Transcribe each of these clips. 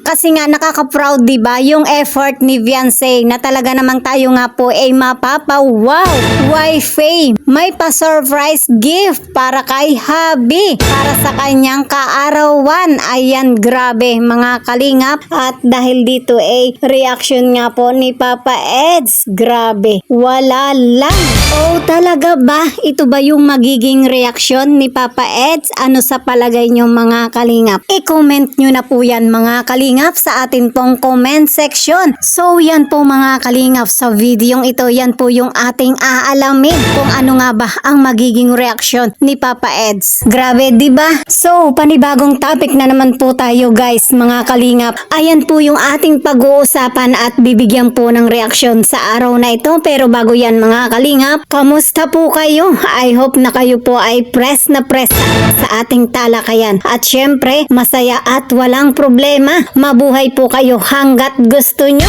Kasi nga nakaka-proud 'di ba yung effort ni Beyonce na talaga namang tayo nga po ay mapapa-wow. Wifi, may pa-surprise gift para kay hubby para sa kanyang kaarawan. Ayan, grabe mga kalingap. At dahil dito ay reaction nga po ni Papa Eds. Grabe, wala lang. Oh, talaga ba? Ito ba yung magiging reaksyon ni Papa Eds? Ano sa palagay nyo mga kalingap? I-comment nyo na po yan mga kalingap sa atin pong comment section. So yan po mga kalingap, sa videong ito yan po yung ating aalamin kung ano nga ba ang magiging reaksyon ni Papa Eds. Grabe, di ba? So panibagong topic na naman po tayo guys mga kalingap. Ayan po yung ating pag-uusapan at bibigyan po ng reaksyon sa araw na ito. Pero bago yan mga kalingap, kamusta po kayo? I hope na kayo po ay press na press sa ating talakayan. At syempre, masaya at walang problema. Mabuhay po kayo hanggat gusto nyo.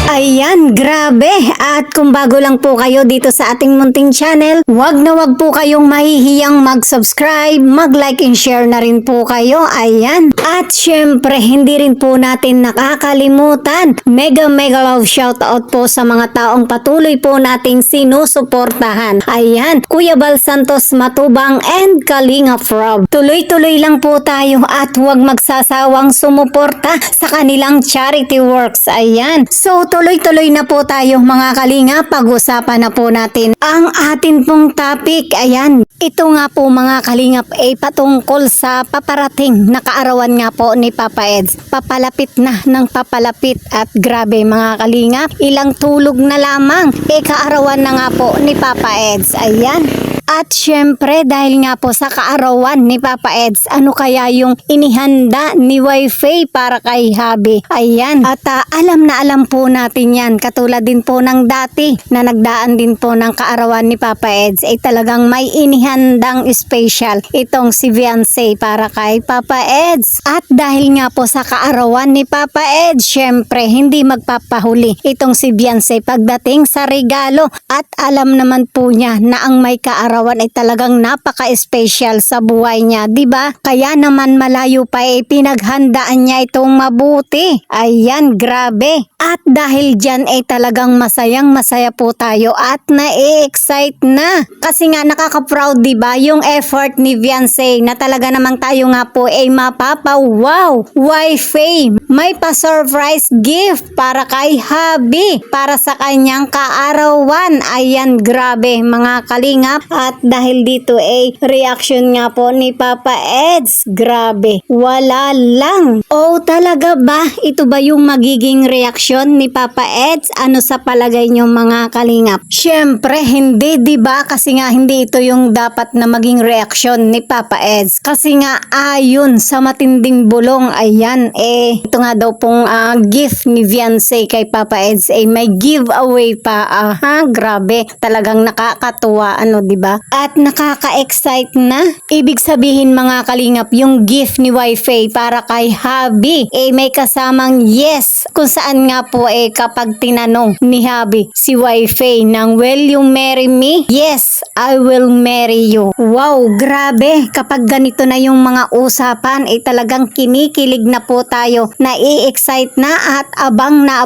Ayan, grabe. At kung bago lang po kayo dito sa ating munting channel, wag na wag po kayong mahihiyang mag-subscribe, mag-like and share na rin po kayo. Ayan. At syempre, hindi rin po natin nakakalimutan. Mega love shoutout po sa mga taong patuloy po nating sinusuportahan. Ayan, Kuya Bal Santos Matubang and Kalinga Rob. Tuloy-tuloy lang po tayo at huwag magsasawang sumuporta sa kanilang charity works. Ayan. So, tuloy-tuloy na po tayo mga kalinga. Pag-usapan na po natin ang atin pong topic. Ayan. Ito nga po mga kalingap ay patungkol sa paparating na kaarawan nga po ni Papa Eds. Papalapit na ng papalapit at grabe mga kalingap. Ilang tulog na lamang. Kaarawan na nga po ni Papa Eds. Ayan. At syempre dahil nga po sa kaarawan ni Papa Eds, ano kaya yung inihanda ni Wifi para kay hubby? Ayan. At alam na alam po natin yan. Katulad din po ng dati na nagdaan din po ng kaarawan ni Papa Eds ay talagang may inihandang special itong si Beyonce para kay Papa Eds. At dahil nga po sa kaarawan ni Papa Eds, syempre hindi magpapahuli itong si Beyonce pagdating sa regalo. At alam naman po niya na ang may kaarawan ay talagang napaka-special sa buhay niya, 'di ba? Kaya naman malayo pa pinaghandaan niya itong mabuti. Ayan, grabe. At dahil diyan ay talagang masayang-masaya po tayo at na-excite na. Kasi nga nakaka-proud 'di ba yung effort ni Beyonce na talaga namang tayo nga po ay mapapa-wow. Wifi, may pa-surprise gift para kay hubby para sa kanyang kaarawan. Ayan, grabe mga kalingap. At dahil dito reaction nga po ni Papa Eds. Grabe, wala lang. Oh, talaga ba? Ito ba yung magiging reaksyon ni Papa Eds? Ano sa palagay nyo mga kalingap? Syempre, hindi, diba? Kasi nga hindi ito yung dapat na maging reaksyon ni Papa Eds. Kasi nga ayon sa matinding bulong, ayan, ito nga daw pong gift ni Beyonce kay Papa Eds may giveaway pa. Aha, grabe. Talagang nakakatuwa, ano, diba? At nakaka-excite na. Ibig sabihin mga kalingap, yung gift ni Wifi para kay hubby may kasamang yes. Kung saan nga po kapag tinanong ni hubby si Wifi ng will you marry me? Yes, I will marry you. Wow, grabe. Kapag ganito na yung mga usapan talagang kinikilig na po tayo. Na-i-excite na at abang na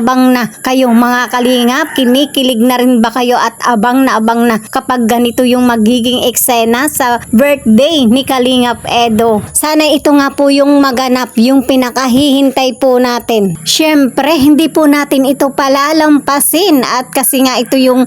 kayo mga kalingap. Kinikilig na rin ba kayo at abang na kapag ganito yung magiging eksena sa birthday ni Kalingap Edo? Sana ito nga po yung maganap, yung pinakahihintay po natin. Syempre, hindi po natin ito palalampasin at kasi nga ito yung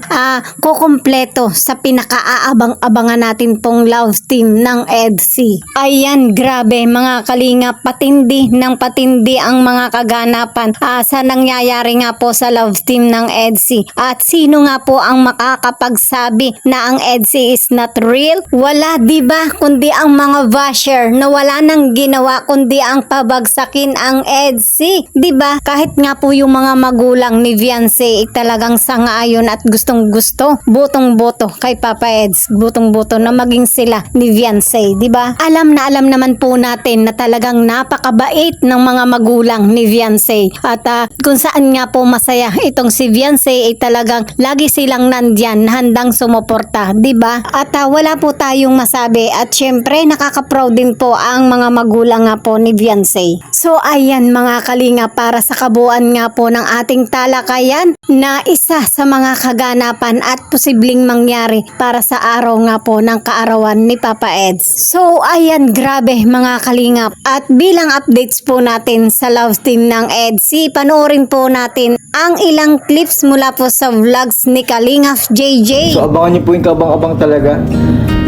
kukumpleto sa pinakaaabang-abangan natin pong love team ng EDC. Ayan, grabe mga kalingap, patindi ng patindi ang mga kaganapan sa nangyayari nga po sa love team ng EDC. At sino nga po ang makakapagsabi na ang EDC is not real? Wala, diba? Kundi ang mga basher na wala nang ginawa kundi ang pabagsakin ang EDC, diba? Kahit nga po yung mga magulang ni Beyonce talagang sang-ayon at gustong-gusto, butong-boto kay Papa Eds, butong-boto na maging sila ni Beyonce, diba? Alam na alam naman po natin na talagang napakabait ng mga magulang ni Beyonce. At kung saan nga po masaya itong si Beyonce talagang lagi silang nandyan, handang sumuporta, diba? At wala po tayong masabi at syempre nakaka-proud din po ang mga magulang nga po ni Viancy. So ayan mga kalinga, para sa kabuuan nga po ng ating talakayan na isa sa mga kaganapan at posibleng mangyari para sa araw nga po ng kaarawan ni Papa Eds. So ayan, grabe mga kalingap. At bilang updates po natin sa love team ng Edsy, panoorin po natin ang ilang clips mula po sa vlogs ni Kalingap JJ. So abangan niyo po yung kabang-abang talaga.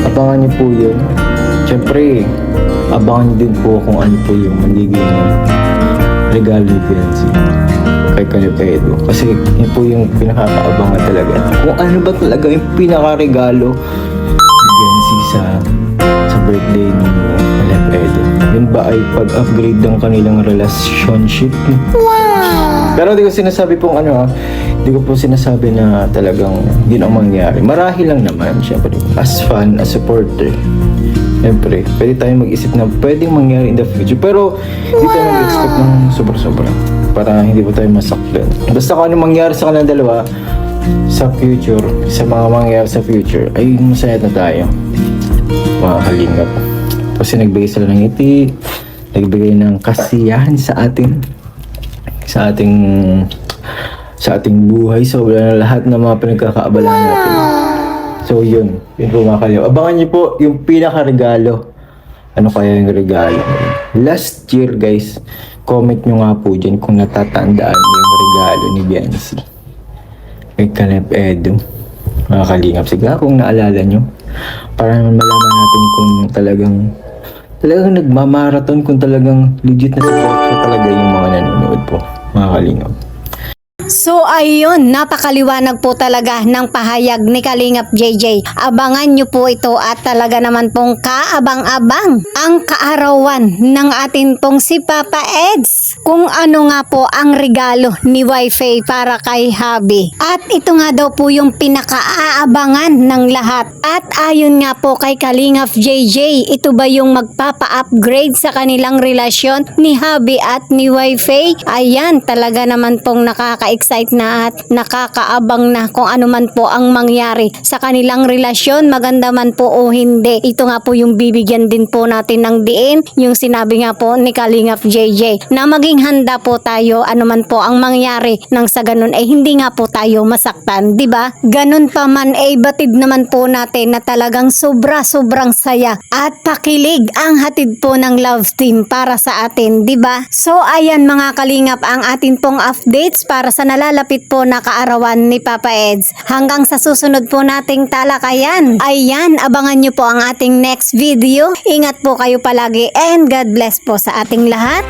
Abangan niyo po yun. Siyempre, abangan niyo din po kung ano po yung magiging regalo ni Viancy kay Kalipedo. Kasi yun po yung pinakakaabangan talaga. Kung ano ba talaga yung pinakaregalo ni Viancy sa birthday ni Kalipedo. Yun ba ay pag-upgrade ng kanilang relationship? Pero hindi ko sinasabi pong hindi ko po sinasabi na talagang yun ang mangyari. Marahil lang naman, syempre, as fan, as supporter. Syempre, pwede tayong mag-isip na pwedeng mangyari in the future. Pero, hindi tayo mag-expect ng sobra-sobra para hindi po tayo masaktan. Basta kung ano mangyari sa kanilang dalawa sa future, sa mga mangyari sa future, ay masaya na tayo. Mga kalingap. Kasi nagbigay sila ng ngiti, nagbigay ng kasiyahan sa ating buhay. So, wala na lahat ng mga pinagkakaabalahan natin. So, yun po mga kalingap. Abangan niyo po yung pinaka-regalo. Ano kaya yung regalo? Last year, guys, comment nyo nga po dyan kung natatandaan niyo yung regalo ni Viancy kay Kalipedo. Mga kalingap, sige kung naalala nyo, para naman malaman natin kung talagang nagmamarathon, kung talagang legit na support ko talaga yung mga nanonood po, mga kalingap. So ayun, napakaliwanag po talaga ng pahayag ni Kalingap JJ. Abangan nyo po ito at talaga naman pong kaabang-abang ang kaarawan ng atin pong si Papa Eds. Kung ano nga po ang regalo ni Wi-Fi para kay Habi. At ito nga daw po yung pinaka-aabangan ng lahat. At ayon nga po kay Kalingap JJ, ito ba yung magpapa-upgrade sa kanilang relasyon ni Habi at ni Wi-Fi? Ayan, talaga naman pong nakaka-excite na at nakakaabang na kung ano man po ang mangyari sa kanilang relasyon, maganda man po o hindi. Ito nga po yung bibigyan din po natin ng diin, yung sinabi nga po ni Kalingap JJ na maging handa po tayo ano man po ang mangyari, nang sa ganun ay hindi nga po tayo masaktan, di ba? Ganun pa man ay batid naman po natin na talagang sobrang saya at pakilig ang hatid po ng love team para sa atin, di ba? So ayan mga kalingap, ang atin pong updates para sa nalalapit po na kaarawan ni Papa Eds. Hanggang sa susunod po nating talakayan. Ayan, abangan nyo po ang ating next video. Ingat po kayo palagi and God bless po sa ating lahat.